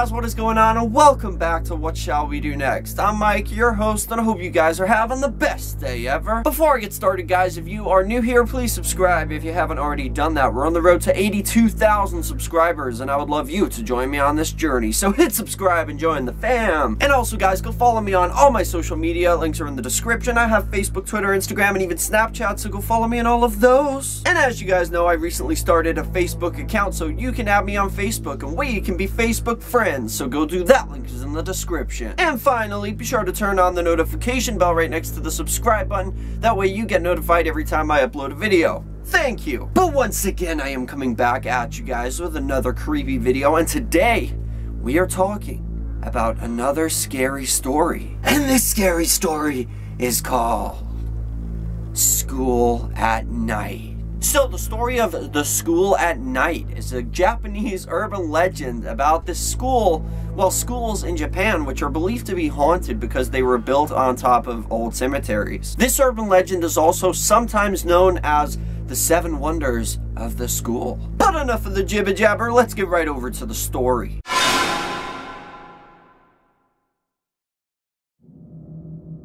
guys, what is going on, and welcome back to What Shall We Do Next. I'm Mike, your host, and I hope you guys are having the best day ever. Before I get started, guys, if you are new here, please subscribe if you haven't already done that. We're on the road to 82,000 subscribers, and I would love you to join me on this journey. So hit subscribe and join the fam. And also, guys, go follow me on all my social media. Links are in the description. I have Facebook, Twitter, Instagram, and even Snapchat, so go follow me on all of those. And as you guys know, I recently started a Facebook account, so you can add me on Facebook, and we can be Facebook friends, so go do that. Link is in the description. And finally, be sure to turn on the notification bell right next to the subscribe button. That way you get notified every time I upload a video. Thank you. But once again, I am coming back at you guys with another creepy video, and today we are talking about another scary story. And this scary story is called School at Night. So the story of the School at Night is a Japanese urban legend about this school, well, schools in Japan, which are believed to be haunted because they were built on top of old cemeteries. This urban legend is also sometimes known as the 7 Wonders of the School. But enough of the jibber jabber, let's get right over to the story.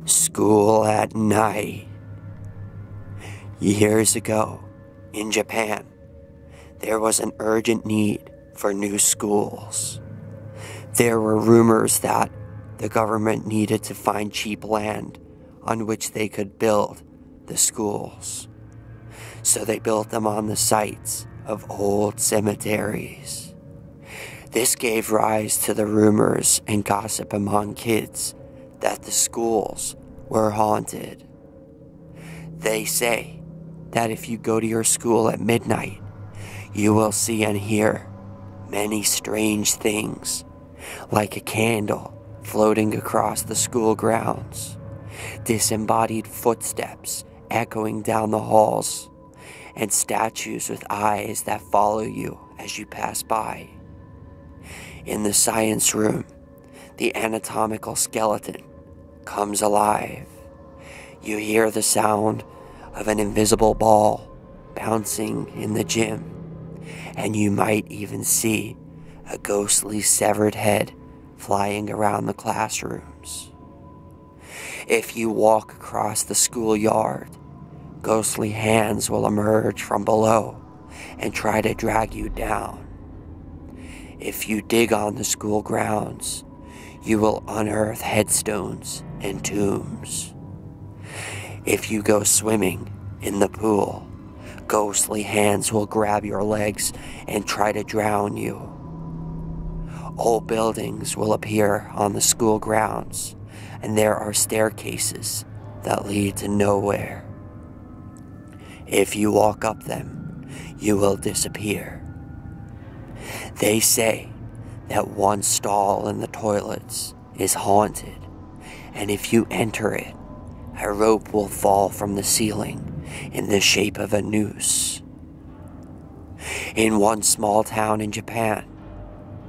School at Night. Years ago, in Japan, there was an urgent need for new schools. There were rumors that the government needed to find cheap land on which they could build the schools. So they built them on the sites of old cemeteries. This gave rise to the rumors and gossip among kids that the schools were haunted. They say that if you go to your school at midnight, you will see and hear many strange things, like a candle floating across the school grounds, disembodied footsteps echoing down the halls, and statues with eyes that follow you as you pass by. In the science room, the anatomical skeleton comes alive. You hear the sound of an invisible ball bouncing in the gym, and you might even see a ghostly severed head flying around the classrooms. If you walk across the schoolyard, ghostly hands will emerge from below and try to drag you down. If you dig on the school grounds, you will unearth headstones and tombs. If you go swimming in the pool, ghostly hands will grab your legs and try to drown you. Old buildings will appear on the school grounds, and there are staircases that lead to nowhere. If you walk up them, you will disappear. They say that one stall in the toilets is haunted, and if you enter it, a rope will fall from the ceiling in the shape of a noose. In one small town in Japan,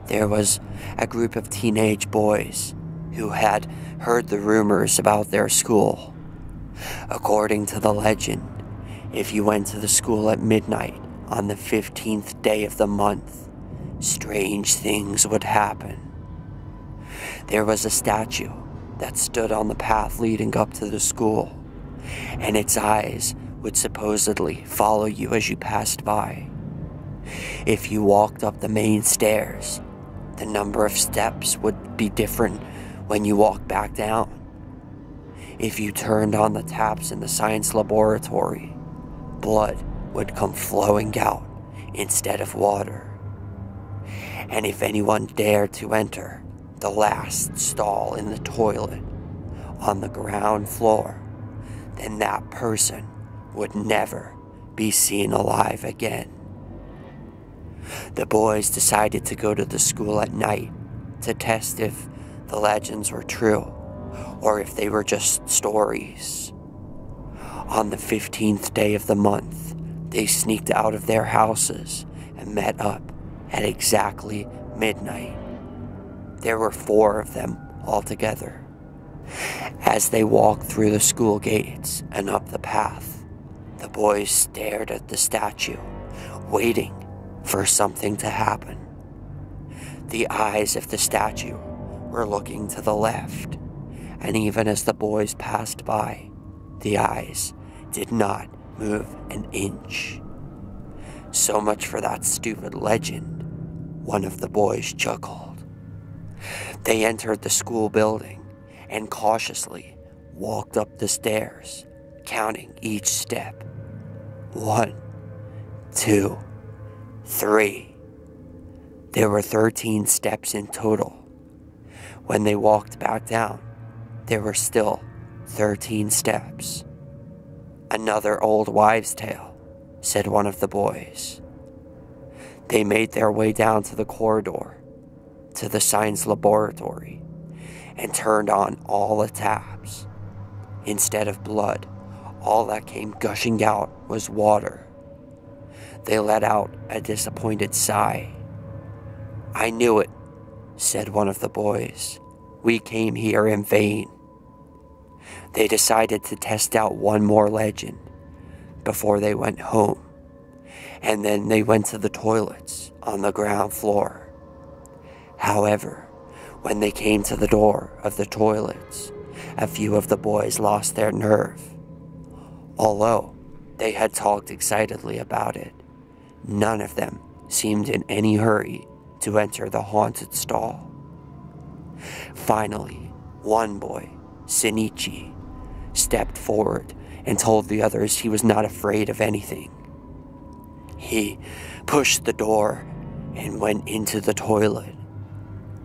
there was a group of teenage boys who had heard the rumors about their school. According to the legend, if you went to the school at midnight on the 15th day of the month, strange things would happen. There was a statue that stood on the path leading up to the school, and its eyes would supposedly follow you as you passed by. If you walked up the main stairs, the number of steps would be different when you walked back down. If you turned on the taps in the science laboratory, blood would come flowing out instead of water. And if anyone dared to enter the last stall in the toilet on the ground floor, then that person would never be seen alive again. The boys decided to go to the school at night to test if the legends were true or if they were just stories. On the 15th day of the month, they sneaked out of their houses and met up at exactly midnight. There were 4 of them altogether. As they walked through the school gates and up the path, the boys stared at the statue, waiting for something to happen. The eyes of the statue were looking to the left, and even as the boys passed by, the eyes did not move an inch. So much for that stupid legend, one of the boys chuckled. They entered the school building and cautiously walked up the stairs, counting each step. 1, 2, 3. There were 13 steps in total. When they walked back down, there were still 13 steps. Another old wives' tale, said one of the boys. They made their way down to the corridor, to the science laboratory, and turned on all the taps. Instead of blood, all that came gushing out was water. They let out a disappointed sigh. I knew it, said one of the boys. We came here in vain. They decided to test out one more legend before they went home, and then they went to the toilets on the ground floor. However, when they came to the door of the toilets, a few of the boys lost their nerve. Although they had talked excitedly about it, none of them seemed in any hurry to enter the haunted stall. Finally, one boy, Shinichi, stepped forward and told the others he was not afraid of anything. He pushed the door and went into the toilet,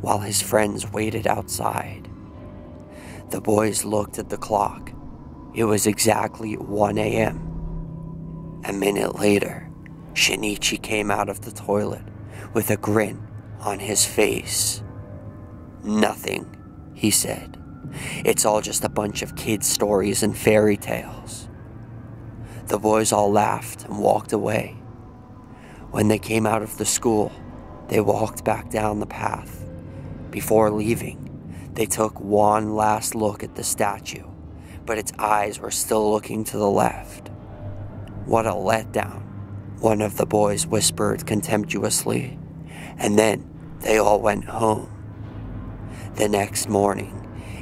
while his friends waited outside. The boys looked at the clock. It was exactly 1 a.m. A minute later, Shinichi came out of the toilet with a grin on his face. Nothing, he said. It's all just a bunch of kids' stories and fairy tales. The boys all laughed and walked away. When they came out of the school, they walked back down the path. Before leaving, they took one last look at the statue, but its eyes were still looking to the left. What a letdown, one of the boys whispered contemptuously, and then they all went home. The next morning,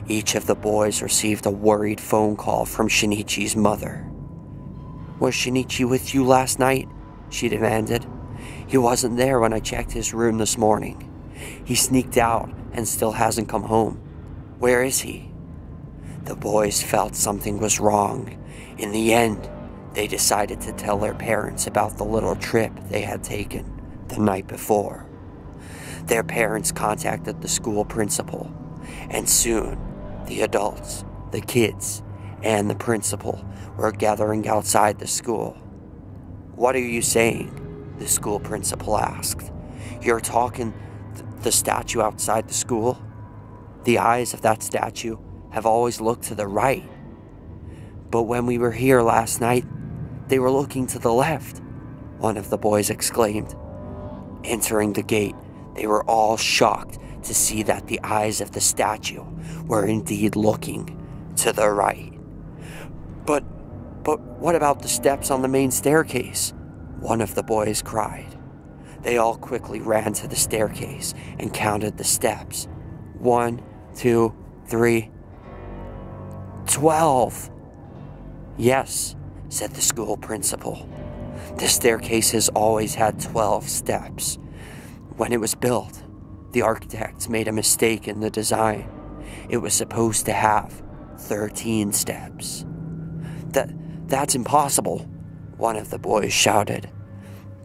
each of the boys received a worried phone call from Shinichi's mother. Was Shinichi with you last night? She demanded. He wasn't there when I checked his room this morning. He sneaked out and still hasn't come home. Where is he? The boys felt something was wrong. In the end, they decided to tell their parents about the little trip they had taken the night before. Their parents contacted the school principal, and soon the adults, the kids, and the principal were gathering outside the school. What are you saying? The school principal asked. You're talking the statue outside the school? The eyes of that statue have always looked to the right. But when we were here last night, they were looking to the left, one of the boys exclaimed. Entering the gate, they were all shocked to see that the eyes of the statue were indeed looking to the right. But what about the steps on the main staircase? One of the boys cried. They all quickly ran to the staircase and counted the steps. 1, 2, 3, 12. Yes, said the school principal. The staircase has always had 12 steps. When it was built, the architects made a mistake in the design. It was supposed to have 13 steps. That's impossible, one of the boys shouted.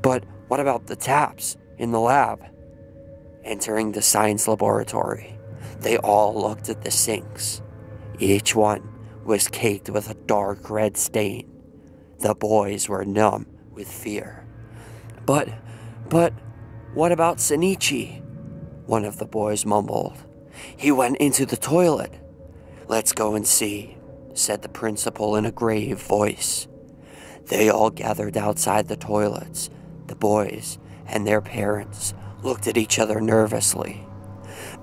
But what about the taps in the lab? Entering the science laboratory, they all looked at the sinks. Each one was caked with a dark red stain. The boys were numb with fear. But, what about Shinichi? One of the boys mumbled. He went into the toilet. Let's go and see, said the principal in a grave voice. They all gathered outside the toilets. The boys and their parents looked at each other nervously.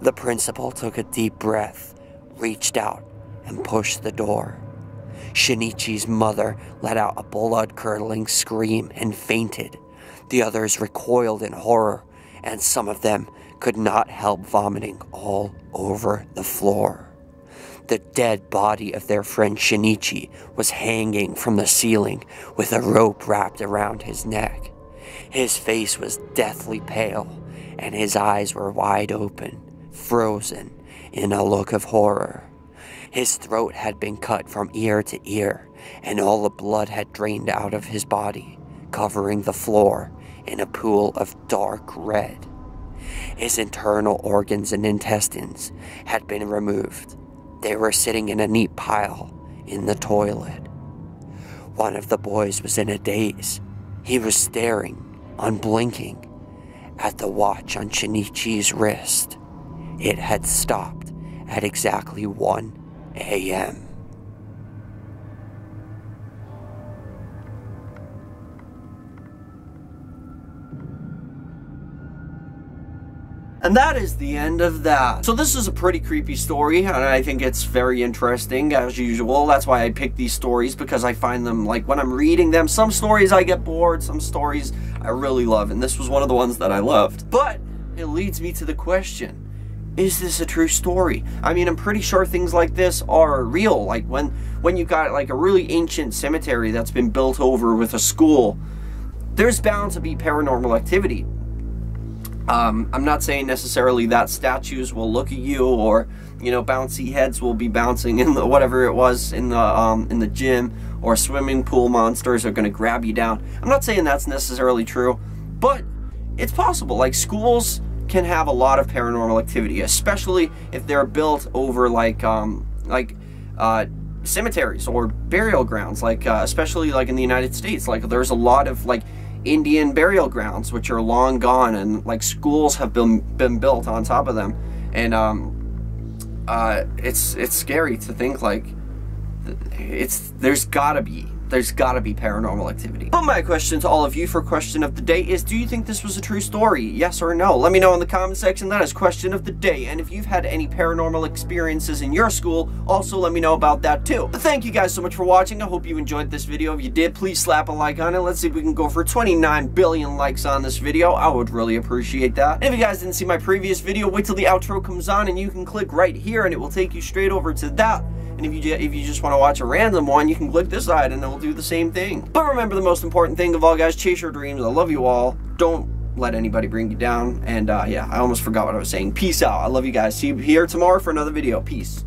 The principal took a deep breath, reached out, and pushed the door. Shinichi's mother let out a blood-curdling scream and fainted. The others recoiled in horror, and some of them could not help vomiting all over the floor. The dead body of their friend Shinichi was hanging from the ceiling with a rope wrapped around his neck. His face was deathly pale, and his eyes were wide open, frozen in a look of horror. His throat had been cut from ear to ear, and all the blood had drained out of his body, covering the floor in a pool of dark red. His internal organs and intestines had been removed. They were sitting in a neat pile in the toilet. One of the boys was in a daze. He was staring, unblinking, at the watch on Shinichi's wrist. It had stopped at exactly 1 a.m. And that is the end of that. So this is a pretty creepy story, and I think it's very interesting, as usual. That's why I pick these stories, because I find them, like, when I'm reading them, some stories I get bored, some stories I really love, and this was one of the ones that I loved. But it leads me to the question, is this a true story? I mean, I'm pretty sure things like this are real. Like, when you got, like, a really ancient cemetery that's been built over with a school, there's bound to be paranormal activity. I'm not saying necessarily that statues will look at you, or, you know, bouncy heads will be bouncing in the whatever it was in the gym, or swimming pool monsters are going to grab you down. I'm not saying that's necessarily true, but it's possible. Like, schools can have a lot of paranormal activity, especially if they're built over cemeteries or burial grounds, especially like in the United States. Like, there's a lot of like Indian burial grounds which are long gone, and like schools have been built on top of them, and it's scary to think, like, there's gotta be paranormal activity. But my question to all of you for question of the day is, do you think this was a true story? Yes or no? Let me know in the comment section. That is question of the day. And if you've had any paranormal experiences in your school, also let me know about that too. But thank you guys so much for watching. I hope you enjoyed this video. If you did, please slap a like on it. Let's see if we can go for 29 billion likes on this video. I would really appreciate that. And if you guys didn't see my previous video, wait till the outro comes on and you can click right here and it will take you straight over to that. And if you just want to watch a random one, you can click this side and it will do the same thing. But remember, the most important thing of all, guys, chase your dreams. I love you all. Don't let anybody bring you down. And yeah, I almost forgot what I was saying. Peace out. I love you guys. See you here tomorrow for another video. Peace.